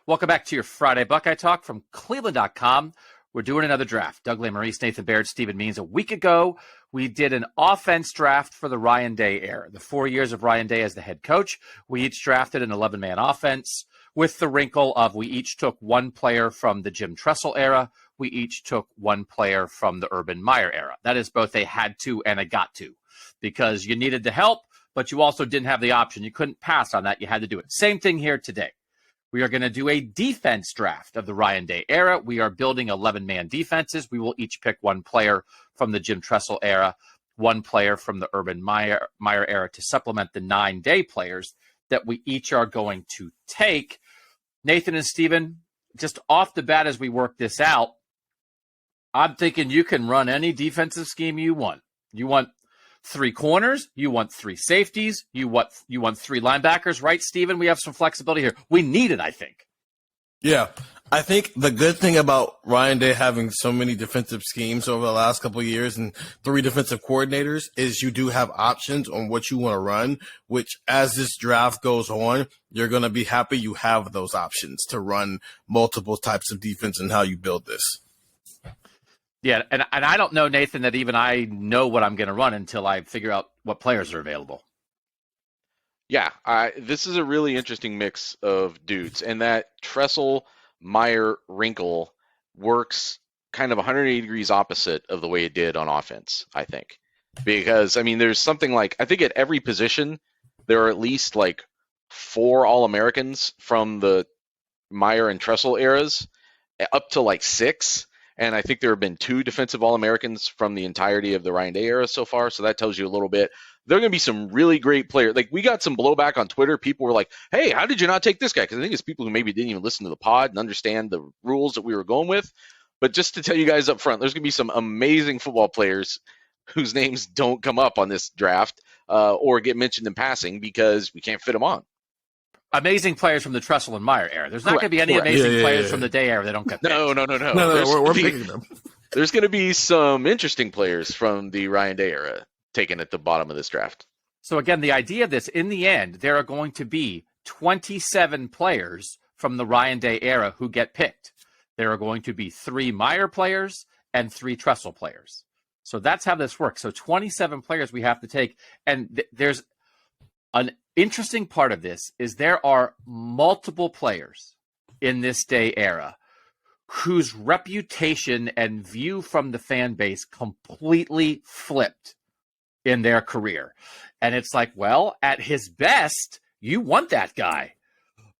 Welcome back to your Friday Buckeye Talk from cleveland.com. We're doing another draft. Doug Lesmerises, Nathan Baird, Stephen Means. A week ago, we did an offense draft for the Ryan Day era. The 4 years of Ryan Day as the head coach. We each drafted an 11-man offense with the wrinkle of we each took one player from the Jim Tressel era. We each took one player from the Urban Meyer era. That is both a had to and a got to, because you needed the help, but you also didn't have the option. You couldn't pass on that. You had to do it. Same thing here today. We are going to do a defense draft of the Ryan Day era. We are building 11-man defenses. We will each pick one player from the Jim Tressel era, one player from the Urban Meyer era to supplement the 9-day players that we each are going to take. Nathan and Stephen, just off the bat as we work this out, I'm thinking you can run any defensive scheme you want. You want 3 corners, you want 3 safeties, you want 3 linebackers, right, Steven? We have some flexibility here. We need it, I think. Yeah. I think the good thing about Ryan Day having so many defensive schemes over the last couple of years and 3 defensive coordinators is you do have options on what you want to run, which as this draft goes on, you're going to be happy you have those options to run multiple types of defense and how you build this. Yeah, and I don't know, Nathan, that even I know what I'm going to run until I figure out what players are available. Yeah, this is a really interesting mix of dudes, and that Tressell-Meyer wrinkle works kind of 180 degrees opposite of the way it did on offense, I think. Because, I mean, there's something like, I think at every position, there are at least like 4 All-Americans from the Meyer and Tressel eras, up to like 6. And I think there have been 2 defensive All-Americans from the entirety of the Ryan Day era so far. So that tells you a little bit. There are going to be some really great players. Like, we got some blowback on Twitter. People were like, hey, how did you not take this guy? Because I think it's people who maybe didn't even listen to the pod and understand the rules that we were going with. But just to tell you guys up front, there's going to be some amazing football players whose names don't come up on this draft or get mentioned in passing because we can't fit them on. Amazing players from the Tressel and Meyer era. There's not going to be any amazing players from the Day era that don't get picked. No. We're picking them. There's going to be some interesting players from the Ryan Day era taken at the bottom of this draft. So again, the idea of this, in the end, there are going to be 27 players from the Ryan Day era who get picked. There are going to be 3 Meyer players and 3 Tressel players. So that's how this works. So 27 players we have to take. And there's an interesting part of this is there are multiple players in this Day era whose reputation and view from the fan base completely flipped in their career. And it's like, well, at his best, you want that guy.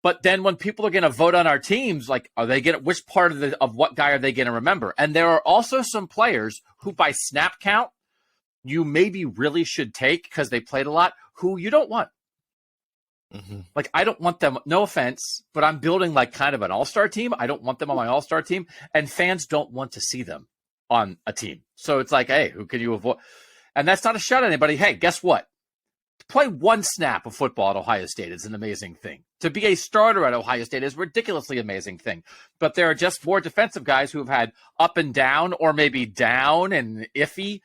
But then when people are going to vote on our teams, like, are they going to, which part of what guy are they going to remember? And there are also some players who by snap count, you maybe really should take because they played a lot, who you don't want. Mm-hmm. Like, I don't want them, no offense, but I'm building like kind of an all-star team. I don't want them on my all-star team, and fans don't want to see them on a team. So it's like, hey, who can you avoid? And that's not a shot at anybody. Hey, guess what? To play one snap of football at Ohio State is an amazing thing. To be a starter at Ohio State is a ridiculously amazing thing. But there are just more defensive guys who have had up and down, or maybe down and iffy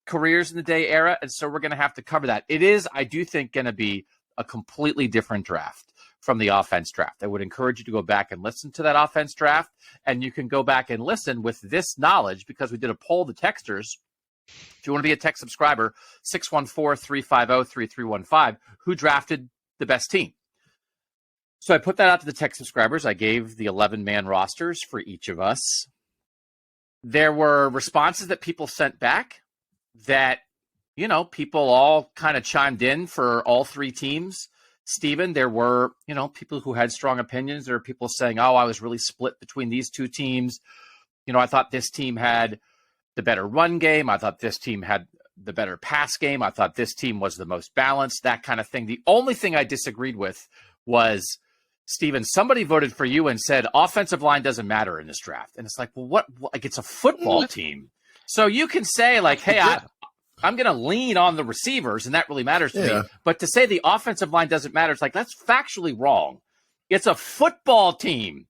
careers in the Day era. And so we're going to have to cover that. It is, I do think, going to be a completely different draft from the offense draft. I would encourage you to go back and listen to that offense draft, and you can go back and listen with this knowledge because we did a poll, the texters. If you want to be a tech subscriber, 614-350-3315, who drafted the best team. So I put that out to the tech subscribers. I gave the 11-man rosters for each of us. There were responses that people sent back that, you know, people all kind of chimed in for all 3 teams. Stephen, there were, you know, people who had strong opinions. There were people saying, oh, I was really split between these 2 teams. You know, I thought this team had the better run game. I thought this team had the better pass game. I thought this team was the most balanced, that kind of thing. The only thing I disagreed with was, Stephen, somebody voted for you and said offensive line doesn't matter in this draft. And it's like, well, what? Like, it's a football team. So you can say, like, hey, I'm going to lean on the receivers, and that really matters to me. But to say the offensive line doesn't matter, it's like, that's factually wrong. It's a football team.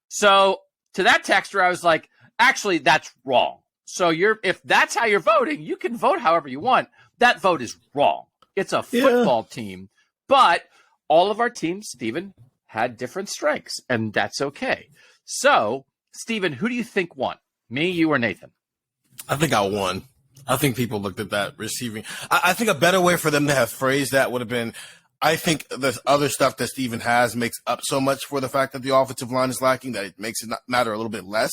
So to that texter, I was like, actually, that's wrong. So if that's how you're voting, you can vote however you want. That vote is wrong. It's a football team. But all of our teams, Stephen, had different strengths, and that's okay. So, Steven, who do you think won? Me, you, or Nathan? I think I won. I think people looked at that receiving. I think a better way for them to have phrased that would have been, I think the other stuff that Steven has makes up so much for the fact that the offensive line is lacking that it makes it matter a little bit less.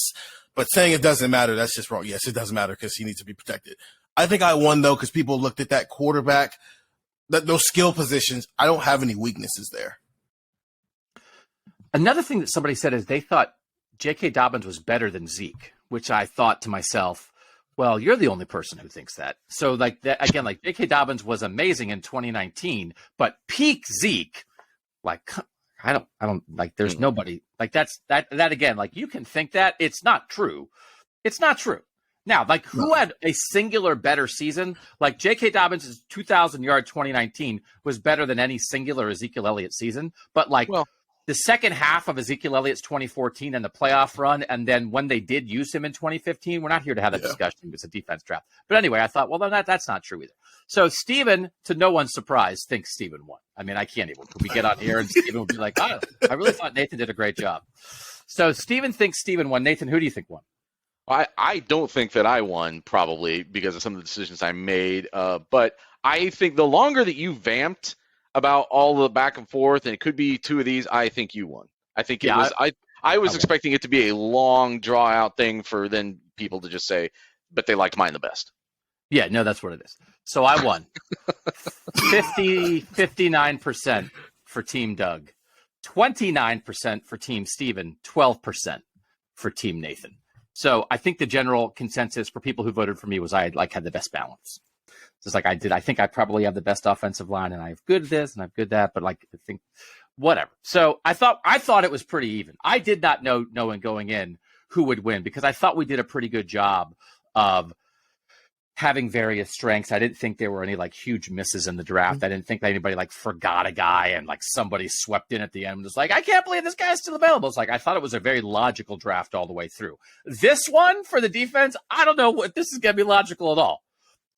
But saying it doesn't matter, that's just wrong. Yes, it does matter because he needs to be protected. I think I won, though, because people looked at that quarterback, those skill positions. I don't have any weaknesses there. Another thing that somebody said is they thought J.K. Dobbins was better than Zeke, which I thought to myself, well, you're the only person who thinks that. So, like that again, like J.K. Dobbins was amazing in 2019, but peak Zeke, like I don't like. There's nobody like that again. Like you can think that it's not true. It's not true. Now, like who had a singular better season? Like J.K. Dobbins' 2,000-yard 2019 was better than any singular Ezekiel Elliott season. But like the second half of Ezekiel Elliott's 2014 and the playoff run, and then when they did use him in 2015, we're not here to have that discussion. It's a defense draft. But anyway, I thought, well, that's not true either. So Steven, to no one's surprise, thinks Steven won. I mean, I can't even. Could we get on here and Steven would be like, oh, I really thought Nathan did a great job. So Steven thinks Steven won. Nathan, who do you think won? I don't think that I won, probably because of some of the decisions I made. But I think the longer that you vamped about all the back and forth, and it could be two of these, I think you won. I think it was. I was expecting it to be a long draw out thing for then people to just say, but they liked mine the best. Yeah, no, that's what it is. So I won 59% for Team Doug, 29% for Team Steven, 12% for Team Nathan. So I think the general consensus for people who voted for me was I had the best balance. Just like I did, I think I probably have the best offensive line, and I have good this and I have good that, but like I think whatever. So I thought it was pretty even. I did not know going in who would win because I thought we did a pretty good job of having various strengths. I didn't think there were any like huge misses in the draft. I didn't think that anybody like forgot a guy and like somebody swept in at the end and was like, I can't believe this guy's still available. It's like, I thought it was a very logical draft all the way through. This one for the defense, I don't know what this is going to be logical at all.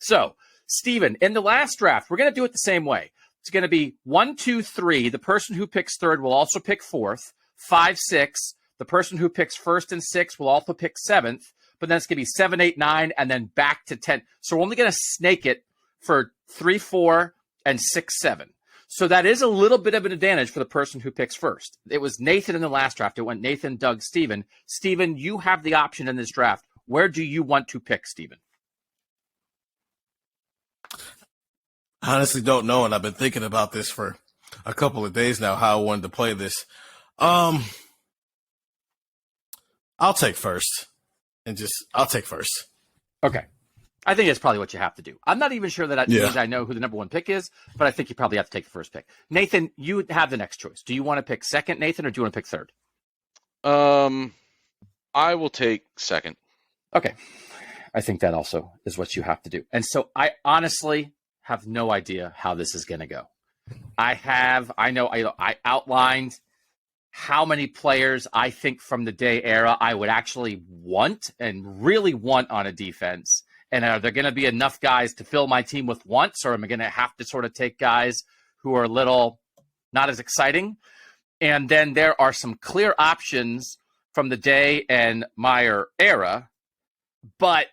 So Steven, in the last draft, we're going to do it the same way. It's going to be 1, 2, 3. The person who picks third will also pick fourth. 5, 6. The person who picks first and 6 will also pick seventh. But then it's going to be 7, 8, 9, and then back to 10. So we're only going to snake it for 3, 4, and 6, 7. So that is a little bit of an advantage for the person who picks first. It was Nathan in the last draft. It went Nathan, Doug, Steven. Steven, you have the option in this draft. Where do you want to pick, Steven? I honestly don't know, and I've been thinking about this for a couple of days now, how I wanted to play this. I'll take first. I'll take first. Okay. I think that's probably what you have to do. I'm not even sure that means I know who the number one pick is, but I think you probably have to take the first pick. Nathan, you have the next choice. Do you want to pick second, Nathan, or do you want to pick third? I will take second. Okay. I think that also is what you have to do. And so I honestly have no idea how this is going to go. I outlined how many players I think from the day era I would actually want and really want on a defense. And are there going to be enough guys to fill my team with wants, or am I going to have to sort of take guys who are a little not as exciting? And then there are some clear options from the Day and Meyer era, but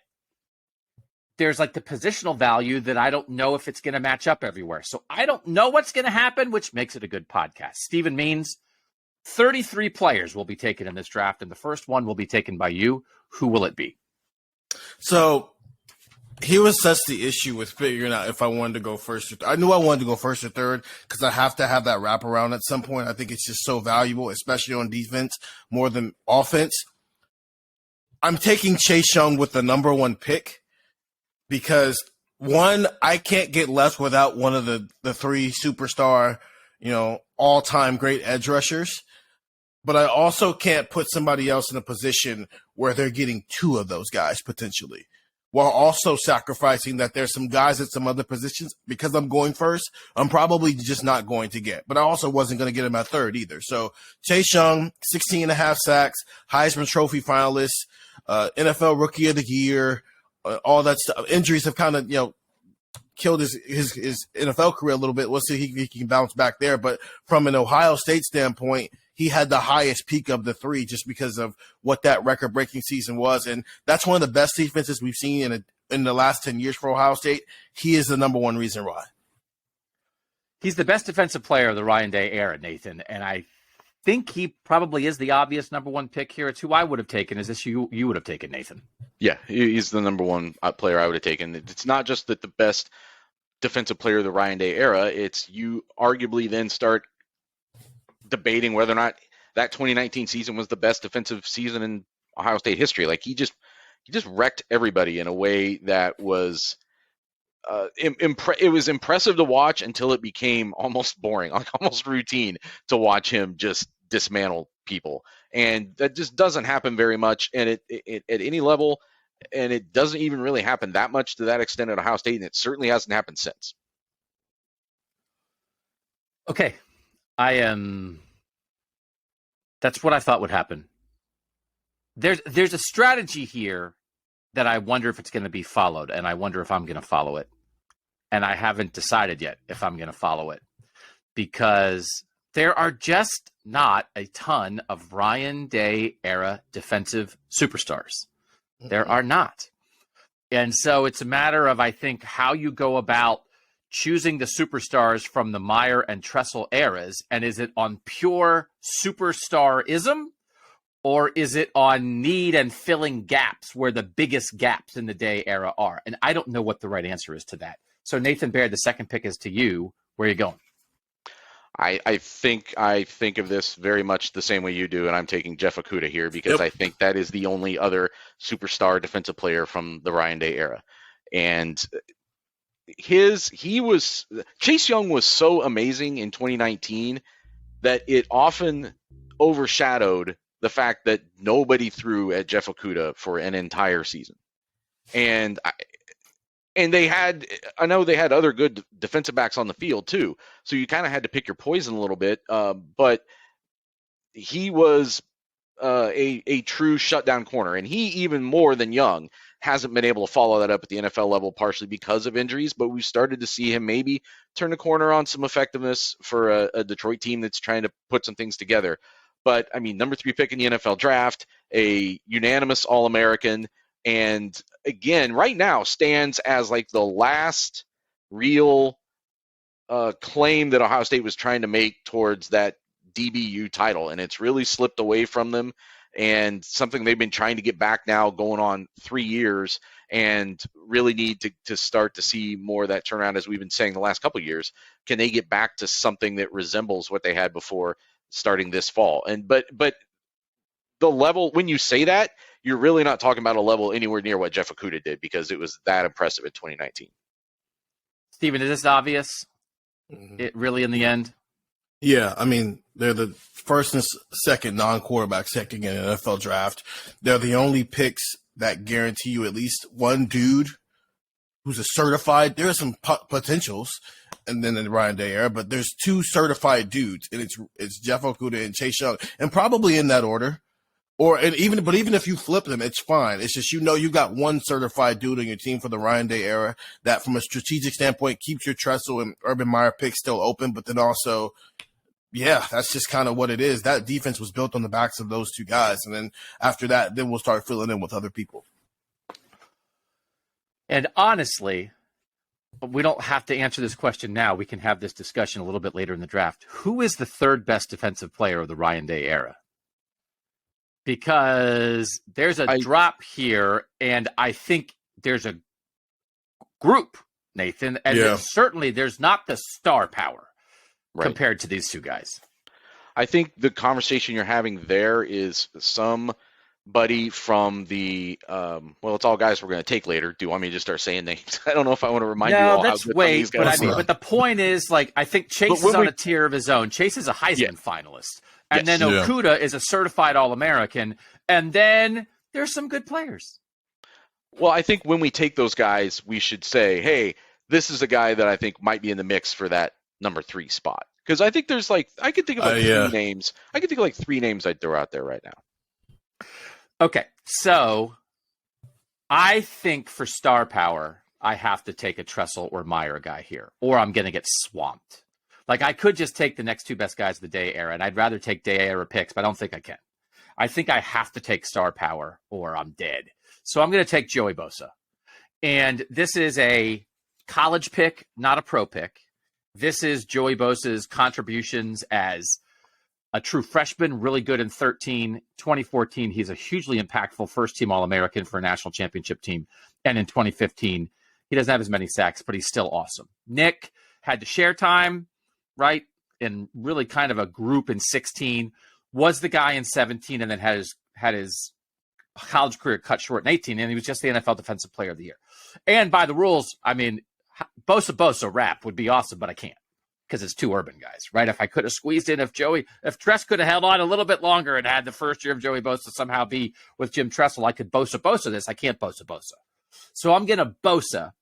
there's like the positional value that I don't know if it's going to match up everywhere. So I don't know what's going to happen, which makes it a good podcast. Steven means 33 players will be taken in this draft, and the first one will be taken by you. Who will it be? So here was such the issue with figuring out if I wanted to go first. I knew I wanted to go first or third because I have to have that wraparound at some point. I think it's just so valuable, especially on defense more than offense. I'm taking Chase Young with the number one pick because, one, I can't get left without one of the three superstar, all-time great edge rushers. But I also can't put somebody else in a position where they're getting two of those guys potentially, while also sacrificing that there's some guys at some other positions. Because I'm going first, I'm probably just not going to get. But I also wasn't going to get him at third either. So Chase Young, 16.5 sacks, Heisman Trophy finalist, NFL Rookie of the Year, all that stuff. Injuries have kind of, killed his NFL career a little bit. We'll see if he can bounce back there. But from an Ohio State standpoint, he had the highest peak of the three just because of what that record-breaking season was. And that's one of the best defenses we've seen in the last 10 years for Ohio State. He is the number one reason why. He's the best defensive player of the Ryan Day era, Nathan, and I think he probably is the obvious number one pick here. It's who I would have taken. Is this you would have taken, Nathan? Yeah, he's the number one player I would have taken. It's not just that the best defensive player of the Ryan Day era. It's you arguably then start debating whether or not that 2019 season was the best defensive season in Ohio State history. Like he just wrecked everybody in a way that was it was impressive to watch until it became almost boring, like almost routine to watch him just dismantle people. And that just doesn't happen very much and it at any level, and it doesn't even really happen that much to that extent at Ohio State, and it certainly hasn't happened since. Okay. That's what I thought would happen. There's a strategy here that I wonder if it's going to be followed, and I wonder if I'm going to follow it. And I haven't decided yet if I'm going to follow it because there are just not a ton of Ryan Day era defensive superstars. There are not. And so it's a matter of, I think, how you go about choosing the superstars from the Meyer and Tressel eras. And is it on pure superstarism? Or is it on need and filling gaps where the biggest gaps in the Day era are? And I don't know what the right answer is to that. So Nathan Baird, the second pick is to you. Where are you going? I think of this very much the same way you do, and I'm taking Jeff Okudah here because Yep. I think that is the only other superstar defensive player from the Ryan Day era. And Chase Young was so amazing in 2019 that it often overshadowed the fact that nobody threw at Jeff Okudah for an entire season. And I know they had other good defensive backs on the field too. So you kind of had to pick your poison a little bit. But he was a true shutdown corner. And he, even more than Young, hasn't been able to follow that up at the NFL level, partially because of injuries. But we've started to see him maybe turn the corner on some effectiveness for a Detroit team that's trying to put some things together. But, I mean, number 3 pick in the NFL draft, a unanimous All-American, and, again, right now stands as, like, the last real claim that Ohio State was trying to make towards that DBU title, and it's really slipped away from them, and something they've been trying to get back now going on 3 years, and really need to start to see more of that turnaround, as we've been saying the last couple of years. Can they get back to something that resembles what they had before starting this fall? And but the level, when you say that, you're really not talking about a level anywhere near what Jeff Okudah did, because it was that impressive in 2019. Steven, is this obvious? It really in the end? Yeah, I mean, they're the first and second non-quarterback second in the NFL draft. They're the only picks that guarantee you at least one dude who's a certified. There are some potentials, and then in the Ryan Day era, but there's 2 certified dudes, and it's Jeff Okudah and Chase Young, and probably in that order. But even if you flip them, it's fine. It's just, you got one certified dude on your team for the Ryan Day era that, from a strategic standpoint, keeps your Tressel and Urban Meyer picks still open. But then also, yeah, that's just kind of what it is. That defense was built on the backs of those 2 guys, and then after that, then we'll start filling in with other people. And honestly, we don't have to answer this question now. We can have this discussion a little bit later in the draft. Who is the third best defensive player of the Ryan Day era? Because there's a drop here, and I think there's a group, Nathan, and certainly there's not the star power compared to these 2 guys. I think the conversation you're having there is somebody from the it's all guys we're going to take later. Do you want me to just start saying names? I don't know if I want to remind you all. No, let's wait. But the point is, like, I think Chase is on a tier of his own. Chase is a Heisman finalist. And then Okudah is a certified All-American. And then there's some good players. Well, I think when we take those guys, we should say, hey, this is a guy that I think might be in the mix for that number 3 spot. Because I think there's I could think of 3 names. I could think of 3 names I'd throw out there right now. Okay. So I think for star power, I have to take a Tressel or Meyer guy here, or I'm going to get swamped. Like, I could just take the next two best guys of the day era, and I'd rather take day era picks, but I don't think I can. I think I have to take star power or I'm dead. So I'm going to take Joey Bosa. And this is a college pick, not a pro pick. This is Joey Bosa's contributions as a true freshman, really good in 2014, he's a hugely impactful first-team All-American for a national championship team. And in 2015, he doesn't have as many sacks, but he's still awesome. Nick had to share time, right, in really kind of a group in 16, was the guy in 17, and then had his college career cut short in 18, and he was just the NFL Defensive Player of the Year. And by the rules, I mean, Bosa rap would be awesome, but I can't because it's two urban guys, right? If I could have squeezed in, if Tress could have held on a little bit longer and had the first year of Joey Bosa somehow be with Jim Tressel, I could Bosa this. I can't Bosa. So I'm going to Bosa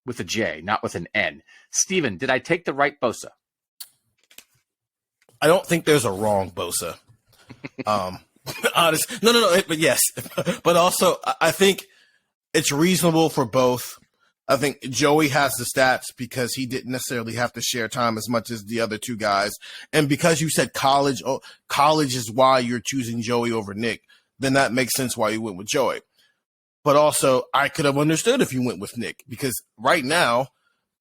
with a J, not with an N. Steven, did I take the right Bosa? I don't think there's a wrong Bosa. Honest, no, but yes. But also, I think it's reasonable for both. I think Joey has the stats because he didn't necessarily have to share time as much as the other two guys. And because you said college is why you're choosing Joey over Nick, then that makes sense why you went with Joey. But also, I could have understood if you went with Nick because right now,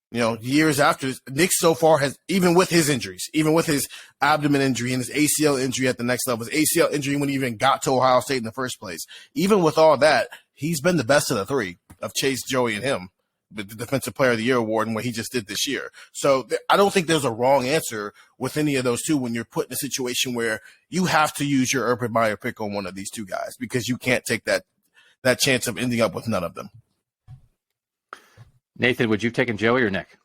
years after, Nick so far has, even with his injuries, even with his abdomen injury and his ACL injury at the next level, his ACL injury when he even got to Ohio State in the first place, even with all that, he's been the best of the three of Chase, Joey, and him. The Defensive Player of the Year award and what he just did this year. So I don't think there's a wrong answer with any of those two when you're put in a situation where you have to use your Urban Meyer pick on one of these two guys because you can't take that chance of ending up with none of them. Nathan, would you have taken Joey or Nick?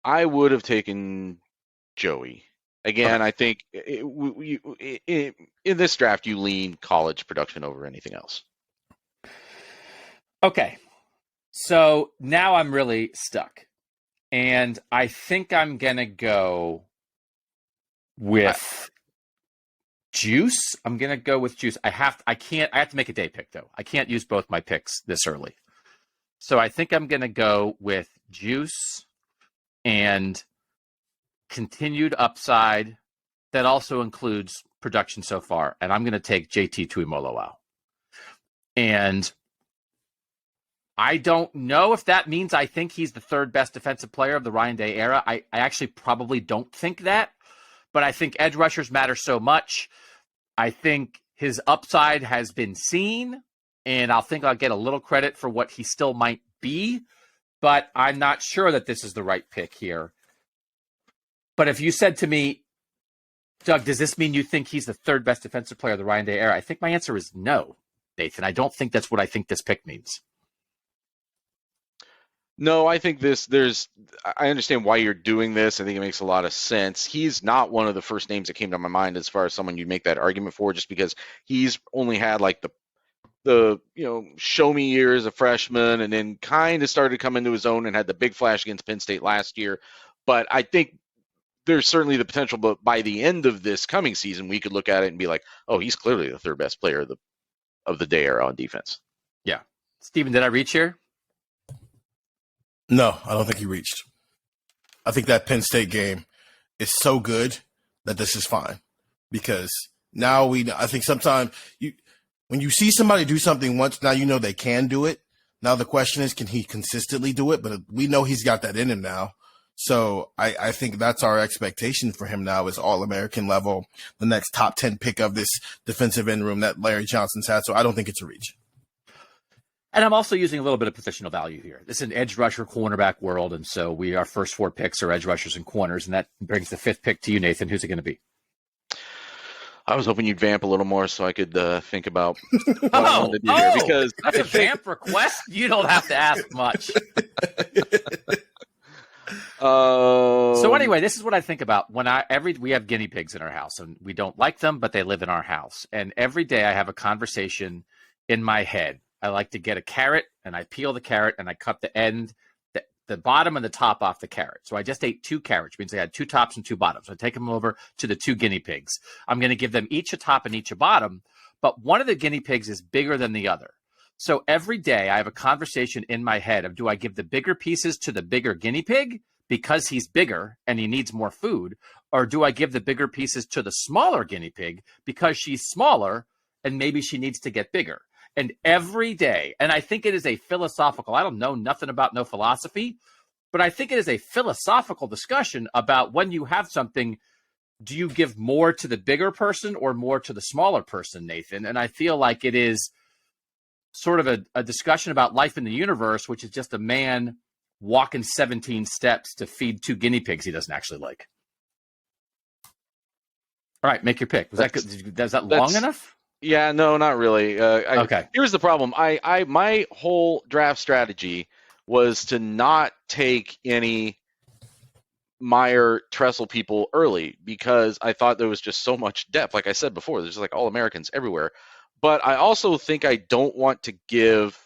I would have taken Joey. Again, okay. I think in this draft, you lean college production over anything else. Okay. So now I'm really stuck. And I think I'm going to go with Juice. I'm going to go with Juice. I have to make a day pick, though. I can't use both my picks this early. So I think I'm going to go with Juice and continued upside that also includes production so far. And I'm going to take JT Tuimoloau. And I don't know if that means I think he's the third best defensive player of the Ryan Day era. I actually probably don't think that, but I think edge rushers matter so much. I think his upside has been seen, and I'll get a little credit for what he still might be, but I'm not sure that this is the right pick here. But if you said to me, Doug, does this mean you think he's the third best defensive player of the Ryan Day era? I think my answer is no, Nathan. I don't think that's what I think this pick means. No, I think I understand why you're doing this. I think it makes a lot of sense. He's not one of the first names that came to my mind as far as someone you'd make that argument for, just because he's only had like the show me year as a freshman and then kind of started to come into his own and had the big flash against Penn State last year. But I think there's certainly the potential, but by the end of this coming season, we could look at it and be like, oh, he's clearly the third best player of the day era on defense. Yeah. Steven, did I reach here? No, I don't think he reached. I think that Penn State game is so good that this is fine because now I think sometimes when you see somebody do something once, now you know they can do it. Now the question is, can he consistently do it? But we know he's got that in him now. So I think that's our expectation for him now is All-American level, the next top 10 pick of this defensive end room that Larry Johnson's had. So I don't think it's a reach. And I'm also using a little bit of positional value here. This is an edge rusher cornerback world, and so our first four picks are edge rushers and corners, and that brings the fifth pick to you, Nathan. Who's it going to be? I was hoping you'd vamp a little more so I could think about what I wanted to do here. Because that's a vamp request? You don't have to ask much. So anyway, this is what I think about when we have guinea pigs in our house, and we don't like them, but they live in our house. And every day I have a conversation in my head. I like to get a carrot and I peel the carrot and I cut the end, the bottom and the top off the carrot. So I just ate 2 carrots, which means I had 2 tops and 2 bottoms. I take them over to the 2 guinea pigs. I'm going to give them each a top and each a bottom, but one of the guinea pigs is bigger than the other. So every day I have a conversation in my head of, do I give the bigger pieces to the bigger guinea pig because he's bigger and he needs more food? Or do I give the bigger pieces to the smaller guinea pig because she's smaller and maybe she needs to get bigger? And every day, and I think it is a philosophical, I don't know nothing about no philosophy, but I think it is a philosophical discussion about when you have something, do you give more to the bigger person or more to the smaller person, Nathan? And I feel like it is sort of a discussion about life in the universe, which is just a man walking 17 steps to feed 2 guinea pigs he doesn't actually like. All right, make your pick. Was that good? Is that long enough? Yeah, no, not really. Okay. Here's the problem. My whole draft strategy was to not take any Meyer Tressel people early because I thought there was just so much depth. Like I said before, there's like all Americans everywhere. But I also think I don't want to give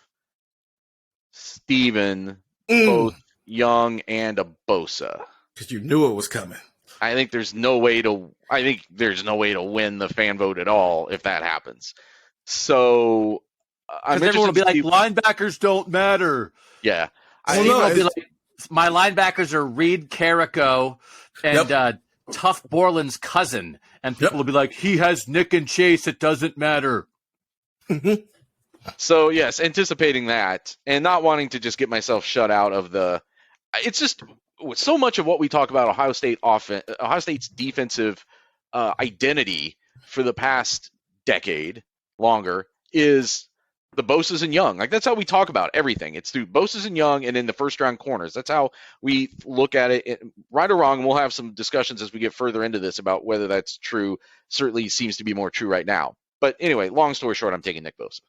Steven both Young and a Bosa. Because you knew it was coming. I think there's no way to win the fan vote at all if that happens. So I'm everyone will be like, linebackers don't matter. Yeah. Will be like, my linebackers are Reed Carrico and Tough Borland's cousin. And people will be like, he has Nick and Chase. It doesn't matter. So, yes, anticipating that and not wanting to just get myself shut out of it's just so much of what we talk about Ohio State's defensive identity for the past decade longer is the Bosas and Young. Like, that's how we talk about everything. It's through Bosas and Young and in the first round corners. That's how we look at it, right or wrong. And we'll have some discussions as we get further into this about whether that's true. Certainly seems to be more true right now. But anyway, long story short, I'm taking Nick Bosa.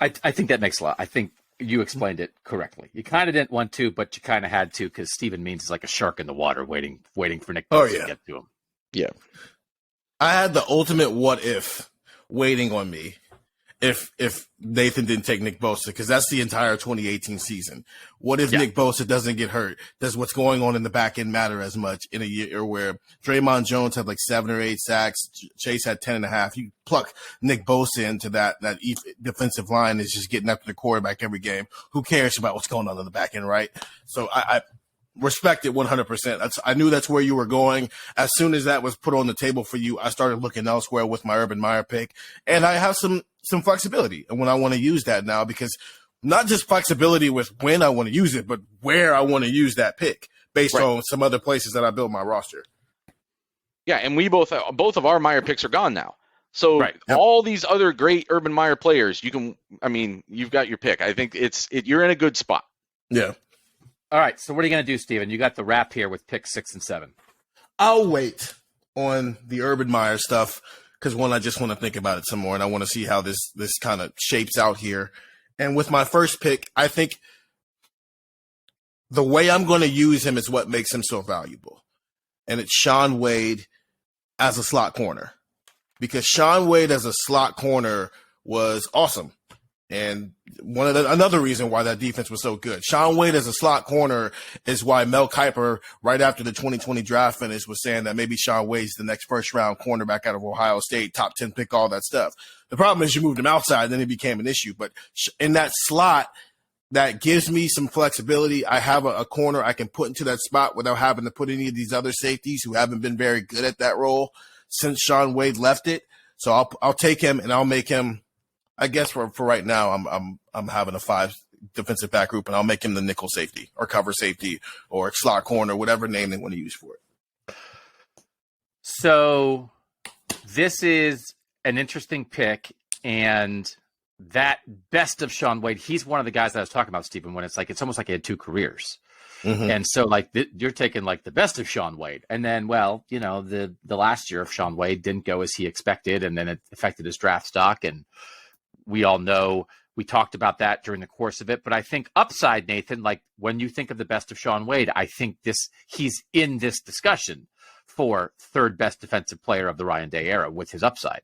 I think that makes a lot. I think you explained it correctly. You kind of didn't want to, but you kind of had to because Steven Means is like a shark in the water waiting for Nick Bosa to get to him. Yeah. I had the ultimate what if waiting on me if Nathan didn't take Nick Bosa, because that's the entire 2018 season. What if Nick Bosa doesn't get hurt? Does what's going on in the back end matter as much in a year where Draymond Jones had like 7 or 8 sacks, Chase had 10.5? You pluck Nick Bosa into that defensive line is just getting after the quarterback every game. Who cares about what's going on in the back end, right? So I respect it 100%. I knew that's where you were going. As soon as that was put on the table for you, I started looking elsewhere with my Urban Meyer pick, and I have some flexibility and when I want to use that now, because not just flexibility with when I want to use it, but where I want to use that pick based on some other places that I built my roster. Yeah, and we both of our Meyer picks are gone now. So all these other great Urban Meyer players, you've got your pick. I think you're in a good spot. Yeah. All right, so what are you going to do, Steven? You got the wrap here with picks 6 and 7. I'll wait on the Urban Meyer stuff because, one, I just want to think about it some more, and I want to see how this kind of shapes out here. And with my first pick, I think the way I'm going to use him is what makes him so valuable. And it's Shaun Wade as a slot corner, because Shaun Wade as a slot corner was awesome. And another reason why that defense was so good. Shaun Wade as a slot corner is why Mel Kiper, right after the 2020 draft finish, was saying that maybe Shaun Wade's the next first-round cornerback out of Ohio State, top 10 pick, all that stuff. The problem is you moved him outside, then it became an issue. But in that slot, that gives me some flexibility. I have a corner I can put into that spot without having to put any of these other safeties who haven't been very good at that role since Shaun Wade left it. So I'll take him and I'll make him. I guess for right now, I'm having a 5 defensive back group, and I'll make him the nickel safety or cover safety or slot corner, whatever name they want to use for it. So this is an interesting pick, and that best of Shaun Wade, he's one of the guys that I was talking about, Stephen, when it's almost like he had 2 careers. Mm-hmm. And so you're taking the best of Shaun Wade. And then, the last year of Shaun Wade didn't go as he expected, and then it affected his draft stock. And we all know we talked about that during the course of it. But I think upside, Nathan, when you think of the best of Shaun Wade, I think he's in this discussion for 3rd best defensive player of the Ryan Day era with his upside.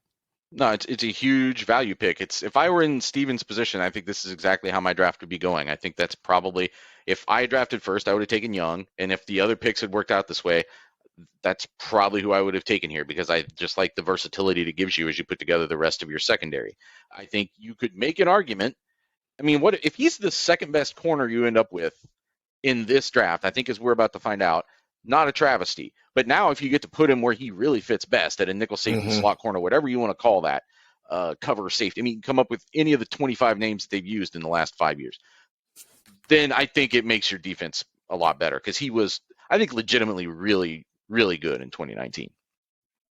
No, it's a huge value pick. If I were in Steven's position, I think this is exactly how my draft would be going. I think that's probably, if I drafted first, I would have taken Young. And if the other picks had worked out this way, that's probably who I would have taken here, because I just like the versatility it gives you as you put together the rest of your secondary. I think you could make an argument. I mean, what if he's the second best corner you end up with in this draft? I think, as we're about to find out, not a travesty. But now if you get to put him where he really fits best, at a nickel safety, slot corner, whatever you want to call that, cover safety. I mean, come up with any of the 25 names that they've used in the last 5 years. Then I think it makes your defense a lot better, because he was, I think, legitimately really, really good in 2019.